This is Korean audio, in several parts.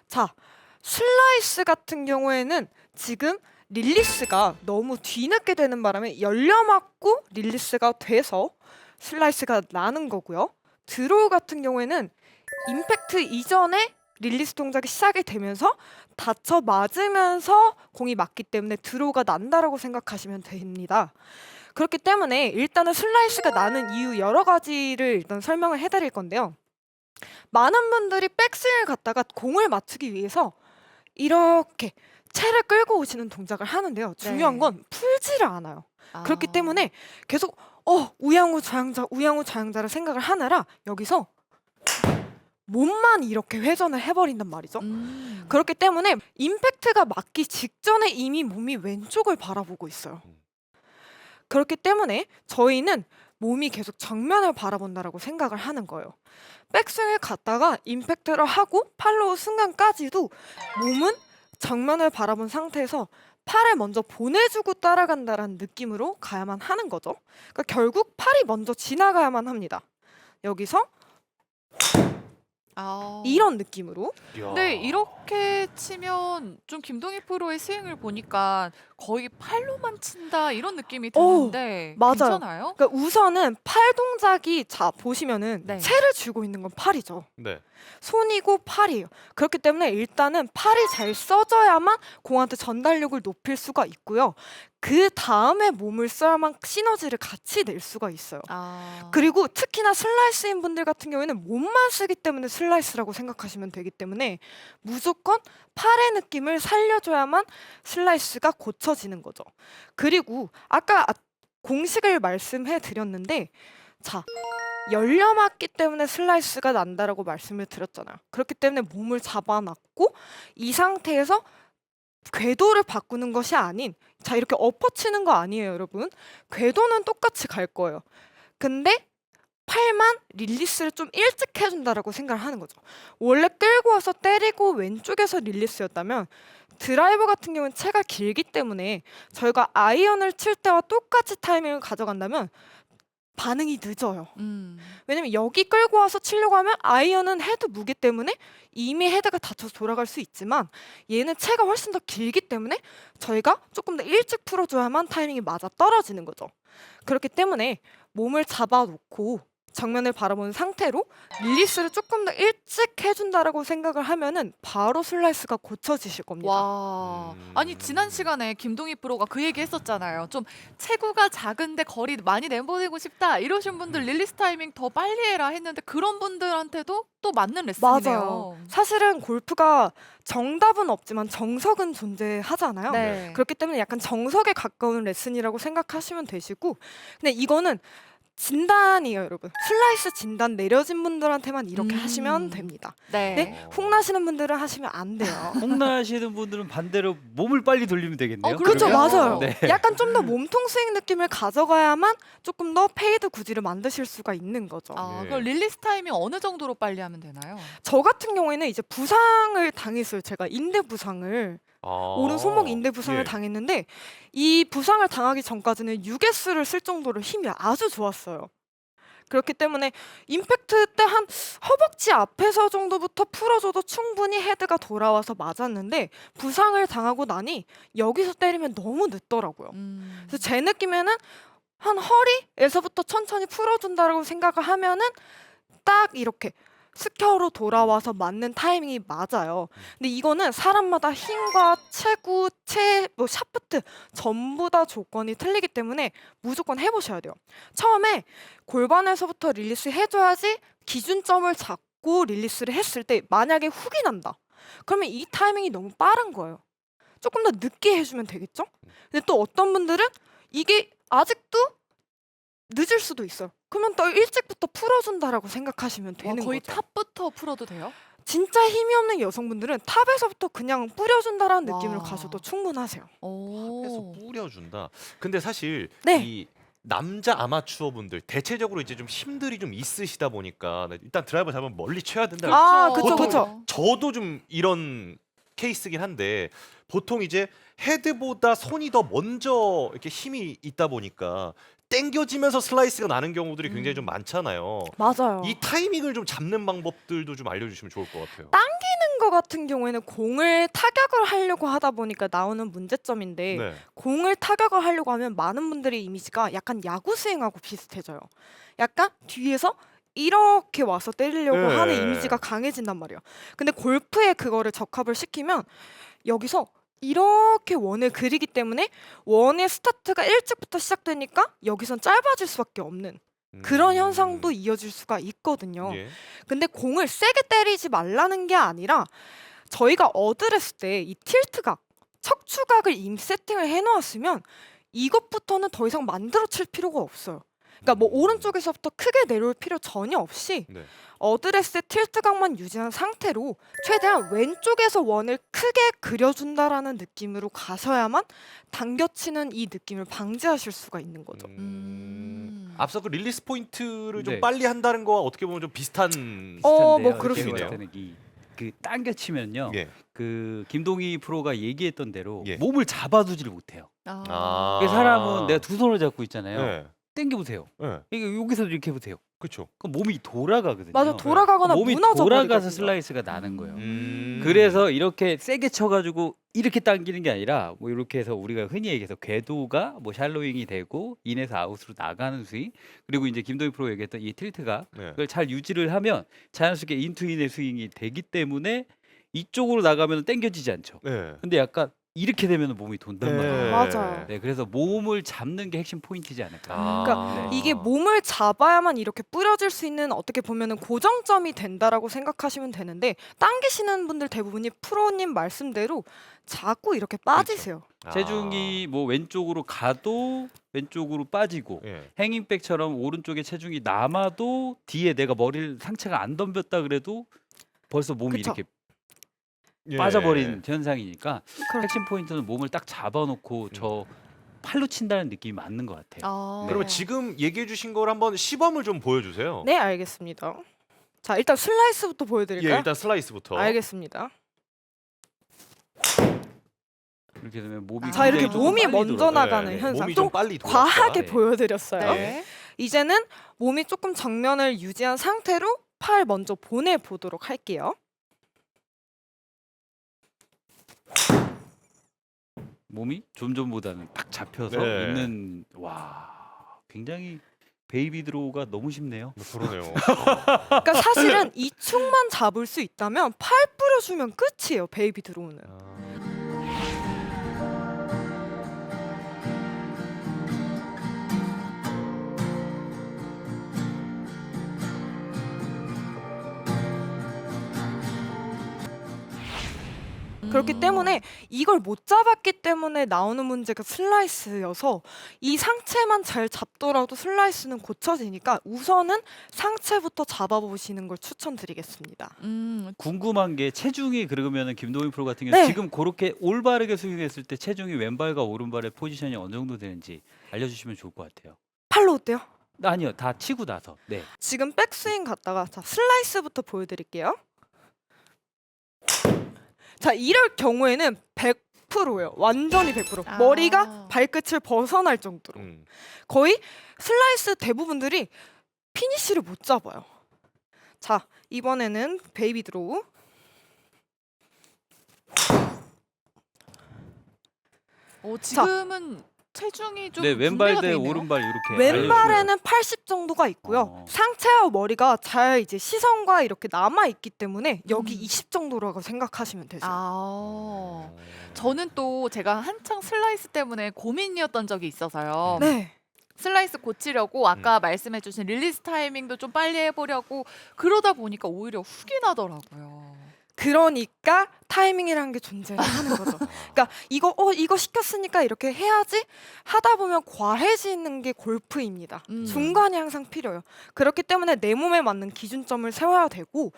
자, 슬라이스 같은 경우에는 지금 릴리스가 너무 뒤늦게 되는 바람에 열려맞고 릴리스가 돼서 슬라이스가 나는 거고요. 드로우 같은 경우에는 임팩트 이전에 릴리스 동작이 시작이 되면서 닫혀 맞으면서 공이 맞기 때문에 드로우가 난다라고 생각하시면 됩니다. 그렇기 때문에 일단은 슬라이스가 나는 이유 여러 가지를 일단 설명을 해드릴 건데요. 많은 분들이 백스윙을 갔다가 공을 맞추기 위해서 이렇게 채를 끌고 오시는 동작을 하는데요. 중요한 네. 건 풀지를 않아요. 그렇기 아. 때문에 계속 우양우 좌양자를 생각을 하느라 여기서 몸만 이렇게 회전을 해버린단 말이죠. 그렇기 때문에 임팩트가 맞기 직전에 이미 몸이 왼쪽을 바라보고 있어요. 그렇기 때문에 저희는 몸이 계속 정면을 바라본다라고 생각을 하는 거예요. 백스윙을 갔다가 임팩트를 하고 팔로우 순간까지도 몸은 정면을 바라본 상태에서 팔을 먼저 보내주고 따라간다라는 느낌으로 가야만 하는 거죠. 그러니까 결국 팔이 먼저 지나가야만 합니다. 여기서 아. 이런 느낌으로. 근데 이렇게 치면 좀 김동희 프로의 스윙을 보니까 거의 팔로만 친다 이런 느낌이 드는데 맞아요. 괜찮아요? 그러니까 우선은 팔 동작이 자 보시면은 네. 채를 쥐고 있는 건 팔이죠. 네. 손이고 팔이에요. 그렇기 때문에 일단은 팔이 잘 써져야만 공한테 전달력을 높일 수가 있고요. 그 다음에 몸을 써야만 시너지를 같이 낼 수가 있어요. 아. 그리고 특히나 슬라이스인 분들 같은 경우에는 몸만 쓰기 때문에 슬라이스라고 생각하시면 되기 때문에 무조건 팔의 느낌을 살려줘야만 슬라이스가 고쳐지는 거죠. 그리고 아까 공식을 말씀해 드렸는데 자 열려맞기 때문에 슬라이스가 난다라고 말씀을 드렸잖아요. 그렇기 때문에 몸을 잡아놨고 이 상태에서 궤도를 바꾸는 것이 아닌 자 이렇게 엎어치는 거 아니에요 여러분. 궤도는 똑같이 갈 거예요. 근데 팔만 릴리스를 좀 일찍 해준다라고 생각을 하는 거죠. 원래 끌고 와서 때리고 왼쪽에서 릴리스였다면 드라이버 같은 경우는 채가 길기 때문에 저희가 아이언을 칠 때와 똑같이 타이밍을 가져간다면 반응이 늦어요. 왜냐면 여기 끌고 와서 치려고 하면 아이언은 헤드 무게 때문에 이미 헤드가 닫혀서 돌아갈 수 있지만 얘는 채가 훨씬 더 길기 때문에 저희가 조금 더 일찍 풀어줘야만 타이밍이 맞아 떨어지는 거죠. 그렇기 때문에 몸을 잡아놓고 정면을 바라보는 상태로 릴리스를 조금 더 일찍 해준다라고 생각을 하면은 바로 슬라이스가 고쳐지실 겁니다. 와. 아니 지난 시간에 김동희 프로가 그 얘기 했었잖아요. 좀 체구가 작은데 거리 많이 내보내고 싶다 이러신 분들 릴리스 타이밍 더 빨리 해라 했는데 그런 분들한테도 또 맞는 레슨이네요. 맞아요. 사실은 골프가 정답은 없지만 정석은 존재하잖아요. 네. 그렇기 때문에 약간 정석에 가까운 레슨이라고 생각하시면 되시고 근데 이거는 진단이에요 여러분. 슬라이스 진단 내려진 분들한테만 이렇게 하시면 됩니다. 네. 네, 혹나시는 분들은 하시면 안 돼요. 홍나시는 분들은 반대로 몸을 빨리 돌리면 되겠네요. 그렇죠, 그러게요. 맞아요. 네. 약간 좀 더 몸통 스윙 느낌을 가져가야만 조금 더 페이드 구질을 만드실 수가 있는 거죠. 아, 예. 그럼 릴리스 타이밍 어느 정도로 빨리 하면 되나요? 저 같은 경우에는 이제 부상을 당했어요. 제가 인대 부상을 오른 손목 인대 부상을 예. 당했는데 이 부상을 당하기 전까지는 유게스를 쓸 정도로 힘이 아주 좋았어요. 그렇기 때문에 임팩트 때 한 허벅지 앞에서 정도부터 풀어줘도 충분히 헤드가 돌아와서 맞았는데 부상을 당하고 나니 여기서 때리면 너무 늦더라고요. 그래서 제 느낌에는 한 허리에서부터 천천히 풀어준다라고 생각을 하면은 딱 이렇게 스퀘어로 돌아와서 맞는 타이밍이 맞아요. 근데 이거는 사람마다 힘과 체구, 뭐 샤프트 전부 다 조건이 틀리기 때문에 무조건 해보셔야 돼요. 처음에 골반에서부터 릴리스 해줘야지 기준점을 잡고 릴리스를 했을 때 만약에 훅이 난다. 그러면 이 타이밍이 너무 빠른 거예요. 조금 더 늦게 해주면 되겠죠? 근데 또 어떤 분들은 이게 아직도 늦을 수도 있어요. 그러면 또 일찍부터 풀어준다라고 생각하시면 와, 되는 거의 거죠. 탑부터 풀어도 돼요? 진짜 힘이 없는 여성분들은 탑에서부터 그냥 뿌려준다라는 와. 느낌으로 가셔도 충분하세요. 해서 오. 뿌려준다. 근데 사실 네. 이 남자 아마추어 분들 대체적으로 이제 좀 힘들이 좀 있으시다 보니까 일단 드라이버 잡으면 멀리 쳐야 된다. 아, 그렇죠. 그쵸, 보통 그쵸. 저도 좀 이런 케이스긴 한데 보통 이제 헤드보다 손이 더 먼저 이렇게 힘이 있다 보니까 땡겨지면서 슬라이스가 나는 경우들이 굉장히 좀 많잖아요. 맞아요. 이 타이밍을 좀 잡는 방법들도 좀 알려주시면 좋을 것 같아요. 당기는 하는 거 같은 경우에는 공을 타격을 하려고 하다 보니까 나오는 문제점인데 네. 공을 타격을 하려고 하면 많은 분들의 이미지가 약간 야구 스윙하고 비슷해져요. 약간 뒤에서 이렇게 와서 때리려고 네. 하는 이미지가 강해진단 말이에요. 근데 골프에 그거를 적합을 시키면 여기서 이렇게 원을 그리기 때문에 원의 스타트가 일찍부터 시작되니까 여기선 짧아질 수밖에 없는 그런 현상도 이어질 수가 있거든요. 예. 근데 공을 세게 때리지 말라는 게 아니라 저희가 어드레스 때 이 틸트각, 척추각을 이미 세팅을 해놓았으면 이것부터는 더 이상 만들어 칠 필요가 없어요. 그러니까 뭐 오른쪽에서부터 크게 내려올 필요 전혀 없이 네. 어드레스의 틸트각만 유지한 상태로 최대한 왼쪽에서 원을 크게 그려준다라는 느낌으로 가셔야만 당겨치는 이 느낌을 방지하실 수가 있는 거죠. 앞서 그 릴리스 포인트를 좀 네. 빨리 한다는 거와 어떻게 보면 좀 비슷한 뭐 비슷한데요. 그럴 수 제가 있네요. 볼 때는 그 당겨치면요. 예. 그 김동희 프로가 얘기했던 대로 예. 몸을 잡아두지를 못해요. 아. 그 사람은 내가 두 손을 잡고 있잖아요. 네. 당겨보세요. 네. 이게 여기서 이렇게 해보세요. 그렇죠. 그럼 몸이 돌아가거든요. 맞아, 돌아가거나 몸이 무너져 돌아가서 버리거든요. 슬라이스가 나는 거예요. 그래서 그래서 이렇게 세게 쳐가지고 이렇게 당기는 게 아니라 뭐 이렇게 해서 우리가 흔히 얘기해서 궤도가 뭐 샬로잉이 되고 인에서 아웃으로 나가는 스윙, 그리고 이제 김동희 프로 얘기했던 이 틸트가 네. 그걸 잘 유지를 하면 자연스럽게 인투인의 스윙이 되기 때문에 이쪽으로 나가면 당겨지지 않죠. 네. 근데 약간 이렇게 되면 몸이 돈단 네. 말이에요. 맞아요. 네, 그래서 몸을 잡는 게 핵심 포인트지 않을까. 아. 이게 몸을 잡아야만 이렇게 뿌려질 수 있는 어떻게 보면은 고정점이 된다라고 생각하시면 되는데 당기시는 분들 대부분이 프로님 말씀대로 자꾸 이렇게 빠지세요. 체중이 뭐 왼쪽으로 가도 왼쪽으로 빠지고 예. 행잉백처럼 오른쪽에 체중이 남아도 뒤에 내가 머리를 상체가 안 덤볐다 그래도 벌써 몸이 그쵸. 이렇게 예. 빠져버린 현상이니까 그렇죠. 핵심 포인트는 몸을 딱 잡아놓고 저 팔로 친다는 느낌이 맞는 것 같아요. 네. 그러면 지금 얘기해 주신 걸 한번 시범을 좀 보여주세요. 네, 알겠습니다. 자, 일단 슬라이스부터 보여드릴까요? 예, 일단 슬라이스부터. 알겠습니다. 이렇게 되면 몸이 자, 이렇게 굉장히 조금 몸이 빨리 먼저 돌아가요. 나가는 네, 현상. 몸이 좀 좀 빨리 돌았다. 과하게 네. 보여드렸어요. 네. 이제는 몸이 조금 정면을 유지한 상태로 팔 먼저 보내보도록 할게요. 몸이 좀 전보다는 딱 잡혀서 네. 있는 와 굉장히 베이비 드로우가 너무 쉽네요. 그러네요. 그러니까 사실은 이 축만 잡을 수 있다면 팔 뿌려주면 끝이에요. 베이비 드로우는. 그렇기 때문에 이걸 못 잡았기 때문에 나오는 문제가 슬라이스여서 이 상체만 잘 잡더라도 슬라이스는 고쳐지니까 우선은 상체부터 잡아보시는 걸 추천드리겠습니다. 궁금한 게 체중이 그러면은 김동인 프로 같은 경우 네. 지금 그렇게 올바르게 스윙했을 때 체중이 왼발과 오른발의 포지션이 어느 정도 되는지 알려주시면 좋을 것 같아요. 팔로 어때요? 아니요, 다 치고 나서. 네. 지금 백스윙 갔다가 자 슬라이스부터 보여드릴게요. 자 이럴 경우에는 100%예요. 완전히 100%. 아. 머리가 발끝을 벗어날 정도로. 거의 슬라이스 대부분들이 피니쉬를 못 잡아요. 자 이번에는 베이비 드로우. 지금은 체중이 좀 네, 왼발 분배가 대 돼 있네요. 오른발 이렇게. 왼발에는 80 정도가 있고요. 어. 상체와 머리가 잘 이제 시선과 이렇게 남아 있기 때문에 여기 음. 20 정도라고 생각하시면 되죠. 저는 또 제가 한창 슬라이스 때문에 고민이었던 적이 있어서요. 네. 슬라이스 고치려고 아까 말씀해주신 릴리스 타이밍도 좀 빨리 해보려고 그러다 보니까 오히려 훅이 나더라고요. 그러니까 타이밍이라는 게 존재를 하는 거죠. 그러니까 이거 시켰으니까 이렇게 해야지 하다 보면 과해지는 게 골프입니다. 중간이 항상 필요해요. 그렇기 때문에 내 몸에 맞는 기준점을 세워야 되고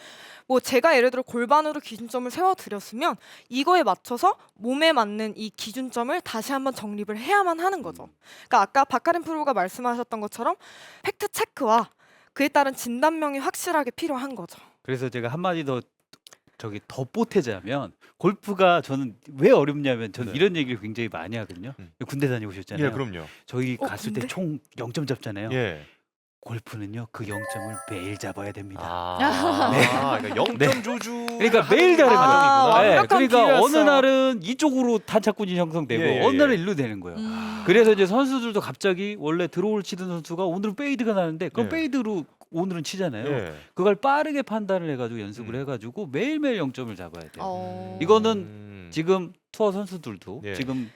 뭐 제가 예를 들어 골반으로 기준점을 세워드렸으면 이거에 맞춰서 몸에 맞는 이 기준점을 다시 한번 정립을 해야만 하는 거죠. 그러니까 아까 박가린 프로가 말씀하셨던 것처럼 팩트 체크와 그에 따른 진단명이 확실하게 필요한 거죠. 그래서 제가 한마디 더 더 보태자면 골프가 저는 왜 어렵냐면 저는 네. 이런 얘기를 굉장히 많이 하거든요. 군대 다녀오셨잖아요. 예, 그럼요. 저희 갔을 군대? 때 총 0점 잡잖아요. 예. 골프는요 그 0점을 매일 잡아야 됩니다. 그러니까 0점 조주. 그러니까 매일 다른 거예요. 완벽한 그러니까 어느 비유였어요. 날은 이쪽으로 탄착군이 형성되고 예, 예, 어느 날은 예. 일로 되는 거예요. 음. 그래서 이제 선수들도 갑자기 원래 드로우를 치던 선수가 오늘은 페이드가 나는데 그럼 예. 페이드로 오늘은 치잖아요. 예. 그걸 빠르게 판단을 해가지고 연습을 음. 해가지고 매일매일 0점을 잡아야 돼요. 이거는 음. 지금 투어 선수들도 예. 지금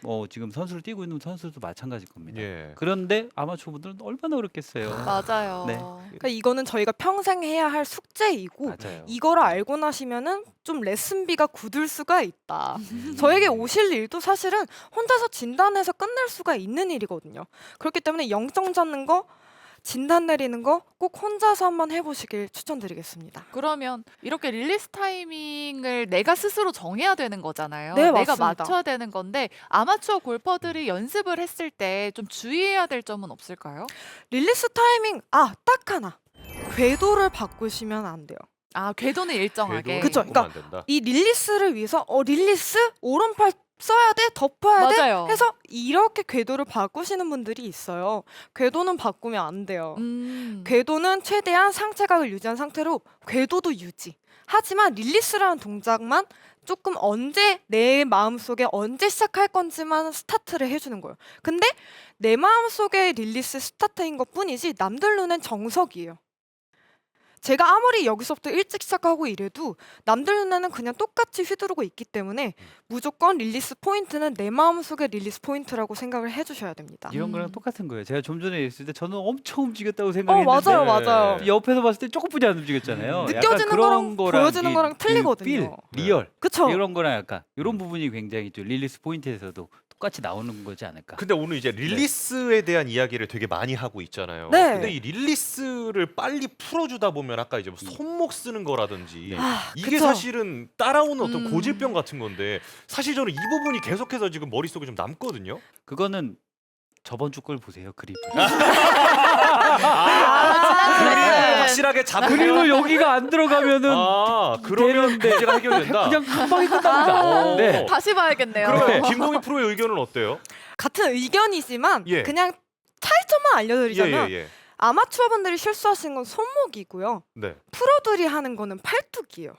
선수를 뛰고 있는 선수들도 마찬가지일 겁니다. 예. 그런데 아마추어 분들은 얼마나 어렵겠어요. 맞아요. 네. 그러니까 이거는 저희가 평생 해야 할 숙제이고 맞아요. 이거를 알고 나시면은 좀 레슨비가 굳을 수가 있다. 저에게 오실 일도 사실은 혼자서 진단해서 끝낼 수가 있는 일이거든요. 그렇기 때문에 0점 잡는 거, 진단 내리는 거 꼭 혼자서 한번 해보시길 추천드리겠습니다. 그러면 이렇게 릴리스 타이밍을 내가 스스로 정해야 되는 거잖아요. 네, 내가 맞습니다. 맞춰야 되는 건데 아마추어 골퍼들이 연습을 했을 때 좀 주의해야 될 점은 없을까요? 릴리스 타이밍 딱 하나. 궤도를 바꾸시면 안 돼요. 아, 궤도는 일정하게. 그쵸. 바꾸면 안 된다. 이 릴리스를 위해서 릴리스 오른팔 써야 돼, 덮어야 돼 맞아요. 해서 이렇게 궤도를 바꾸시는 분들이 있어요. 궤도는 바꾸면 안 돼요. 궤도는 최대한 상체각을 유지한 상태로 궤도도 유지. 하지만 릴리스라는 동작만 조금 언제 내 마음속에 언제 시작할 건지만 스타트를 해주는 거예요. 근데 내 마음속에 릴리스 스타트인 것뿐이지 남들 눈엔 정석이에요. 제가 아무리 여기서부터 일찍 시작하고 이래도 남들 눈에는 그냥 똑같이 휘두르고 있기 때문에 무조건 릴리스 포인트는 내 마음속의 릴리스 포인트라고 생각을 해주셔야 됩니다. 이런 거랑 음. 똑같은 거예요. 제가 좀 전에 있을 때 저는 엄청 움직였다고 생각했는데 맞아요, 맞아요. 네. 옆에서 봤을 때 조금뿐이 안 움직였잖아요. 느껴지는 약간 그런 거랑 거랑 보여지는 이- 거랑 그 틀리거든요. 필, 리얼 그쵸? 이런 거랑 약간 이런 부분이 굉장히 좀 릴리스 포인트에서도 똑같이 나오는 거지 않을까. 근데 오늘 이제 릴리스에 대한 이야기를 되게 많이 하고 있잖아요. 네. 근데 이 릴리스를 빨리 풀어주다 보면 아까 이제 뭐 손목 쓰는 거라든지 이게 그쵸. 사실은 따라오는 어떤 음. 고질병 같은 건데 사실 저는 이 부분이 계속해서 지금 머릿속에 좀 남거든요. 그거는 저번 주 걸 보세요. 그립을. 그림을 확실하게 잡으면 그림을 여기가 안 들어가면은 그러면 되는데 문제가 해결된다. 그냥 한 방에 끝납니다. 오. 네. 다시 봐야겠네요. 그러면 김동희 프로의 의견은 어때요? 같은 의견이지만 예. 그냥 차이점만 알려드리자면 예. 아마추어 분들이 실수하시는 건 손목이고요. 네. 프로들이 하는 거는 팔뚝이에요.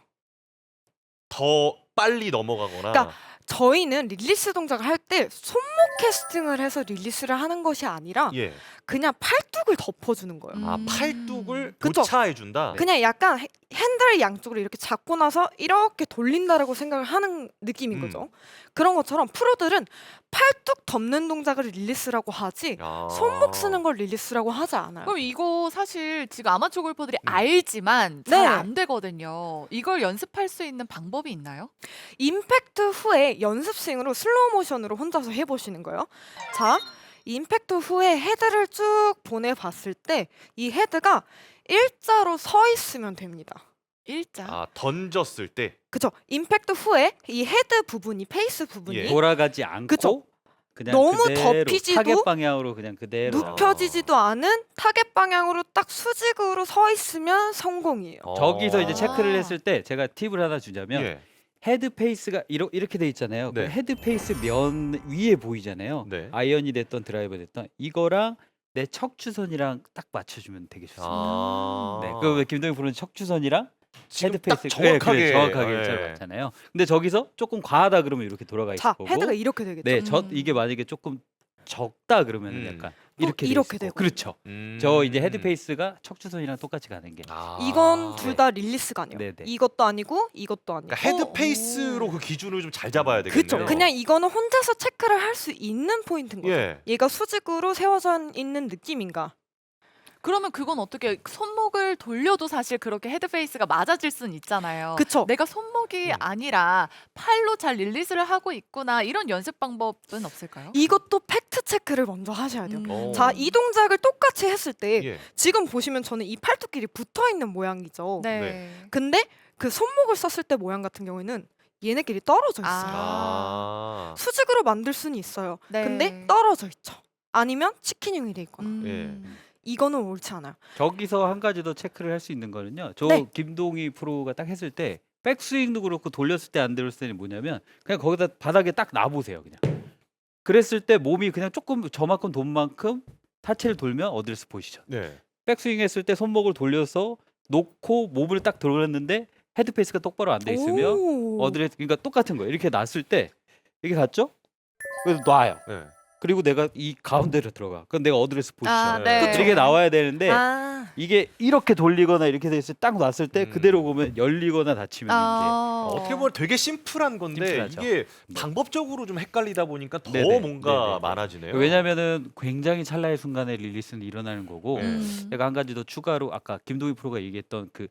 더 빨리 넘어가거나. 그러니까 저희는 릴리스 동작을 할 때 손목 캐스팅을 해서 릴리스를 하는 것이 아니라 예. 그냥 팔뚝을 덮어주는 거예요. 아 팔뚝을 그쵸. 교차해 준다. 그냥 약간 핸들 양쪽으로 이렇게 잡고 나서 이렇게 돌린다라고 생각을 하는 느낌인 거죠. 그런 것처럼 프로들은 팔뚝 덮는 동작을 릴리스라고 하지 손목 쓰는 걸 릴리스라고 하지 않아요. 그럼 이거 사실 지금 아마추어 골퍼들이 알지만 잘 네. 안 되거든요. 이걸 연습할 수 있는 방법이 있나요? 임팩트 후에 연습 스윙으로 슬로우 모션으로 혼자서 해보시는 거예요. 자, 임팩트 후에 헤드를 쭉 보내봤을 때 이 헤드가 일자로 서 있으면 됩니다. 일자. 던졌을 때. 그쵸? 임팩트 후에 이 헤드 부분이 페이스 부분이 예. 돌아가지 않고 그쵸. 그냥 너무 그대로 덮이지도 타겟 방향으로 그냥 그대로 눕혀지지도 않은 타겟 방향으로 딱 수직으로 서 있으면 성공이에요. 저기서 이제 아. 체크를 했을 때 제가 팁을 하나 주자면 예. 헤드 페이스가 이렇게 돼 있잖아요. 네. 그럼 헤드 페이스 면 위에 보이잖아요. 네. 아이언이 됐던 드라이버 됐던 이거랑 내 척추선이랑 딱 맞춰주면 되게 좋습니다. 네. 그 김동희 프로는 척추선이랑 지금 헤드 딱 페이스 정확하게 정확하게 예. 일자로 맞잖아요. 근데 저기서 조금 과하다 그러면 이렇게 돌아가 있을 자, 거고. 헤드가 이렇게 되겠죠. 네, 음. 이게 만약에 조금 적다 그러면은 약간 이렇게 이렇게 돼 있을 되고. 거고. 그렇죠. 저 이제 헤드 음. 페이스가 척추선이랑 똑같이 가는 게. 이건 둘 네. 다 릴리스가 아니에요. 네, 네. 이것도 아니고 이것도 아니고. 그러니까 헤드 페이스로 그 기준을 좀 잘 잡아야 되겠네요. 그쵸. 그냥 이거는 혼자서 체크를 할 수 있는 포인트인 거죠. 예. 얘가 수직으로 세워져 있는 느낌인가? 그러면 그건 어떻게 손목을 돌려도 사실 그렇게 헤드 페이스가 맞아질 수는 있잖아요. 그쵸. 내가 손목이 아니라 팔로 잘 릴리스를 하고 있구나 이런 연습 방법은 없을까요? 이것도 팩트 체크를 먼저 하셔야 돼요. 음. 자, 이 동작을 똑같이 했을 때 예. 지금 보시면 저는 이 팔뚝끼리 붙어 있는 모양이죠. 네. 근데 그 손목을 썼을 때 모양 같은 경우에는 얘네끼리 떨어져 있어요. 아. 수직으로 만들 수는 있어요. 네. 근데 떨어져 있죠. 아니면 치킨형이 돼 있거나. 음. 이거는 옳지 않아요. 저기서 한 가지 더 체크를 할 수 있는 거는요. 저 네. 김동희 프로가 딱 했을 때 백스윙도 그렇고 돌렸을 때 안 들었을 때는 뭐냐면 그냥 거기다 바닥에 딱 놔보세요. 그냥. 그랬을 때 몸이 그냥 조금 저만큼 돈 만큼 타체를 돌면 어드레스 포지션. 네. 백스윙 했을 때 손목을 돌려서 놓고 몸을 딱 들어갔는데 헤드페이스가 똑바로 안 돼 있으면 오. 어드레스 그러니까 똑같은 거예요. 이렇게 놨을 때 이게 갔죠? 그래서 놔요. 네. 그리고 내가 이 가운데로 들어가. 그럼 내가 어드레스 포지션. 아, 네. 그쵸. 이렇게 나와야 되는데 아. 이게 이렇게 돌리거나 이렇게 돼 있을 때 딱 놨을 때 음. 그대로 보면 열리거나 닫히면 아. 어떻게 보면 되게 심플한 건데 심플하죠. 이게 네. 방법적으로 좀 헷갈리다 보니까 더 네네. 뭔가 네네네. 많아지네요. 이제 왜냐면은 굉장히 찰나의 순간에 릴리스는 일어나는 거고 네. 제가 한 가지 더 추가로 아까 김동희 프로가 얘기했던 그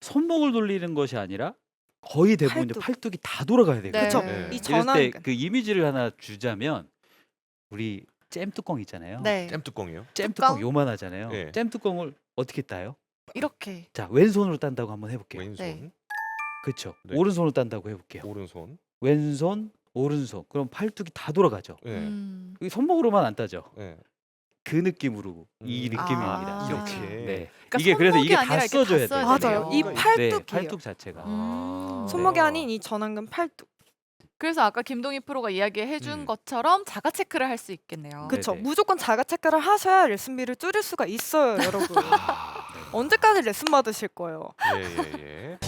손목을 돌리는 것이 아니라 거의 대부분 이제 팔뚝. 팔뚝이 다 돌아가야 돼요. 네. 그쵸. 네. 이 이럴 전완근. 때 그 이미지를 하나 주자면 우리 잼 뚜껑 있잖아요. 네. 잼 뚜껑이요. 잼 뚜껑 뚜껑? 요만하잖아요. 네. 잼 뚜껑을 어떻게 따요? 이렇게. 자, 왼손으로 딴다고 한번 해볼게요. 왼손, 네. 그렇죠. 네. 오른손으로 딴다고 해볼게요. 오른손. 왼손, 오른손. 그럼 팔뚝이 다 돌아가죠. 네. 이 손목으로만 안 따죠. 네. 그 느낌으로 이 음. 느낌입니다. 아. 이렇게. 네. 그러니까 이게 그래서 손목이 이게 아니라 다 이렇게 써줘야 다 돼요. 써야 맞아요. 이 되네요. 네, 팔뚝이에요. 팔뚝 자체가. 손목이 네. 아닌 이 전완근 팔뚝. 그래서 아까 김동희 프로가 이야기해 준 음. 것처럼 자가 체크를 할 수 있겠네요. 그쵸. 네네. 무조건 자가 체크를 하셔야 레슨비를 줄일 수가 있어요, 여러분. 아, 언제까지 레슨 받으실 거예요? 예, 예, 예.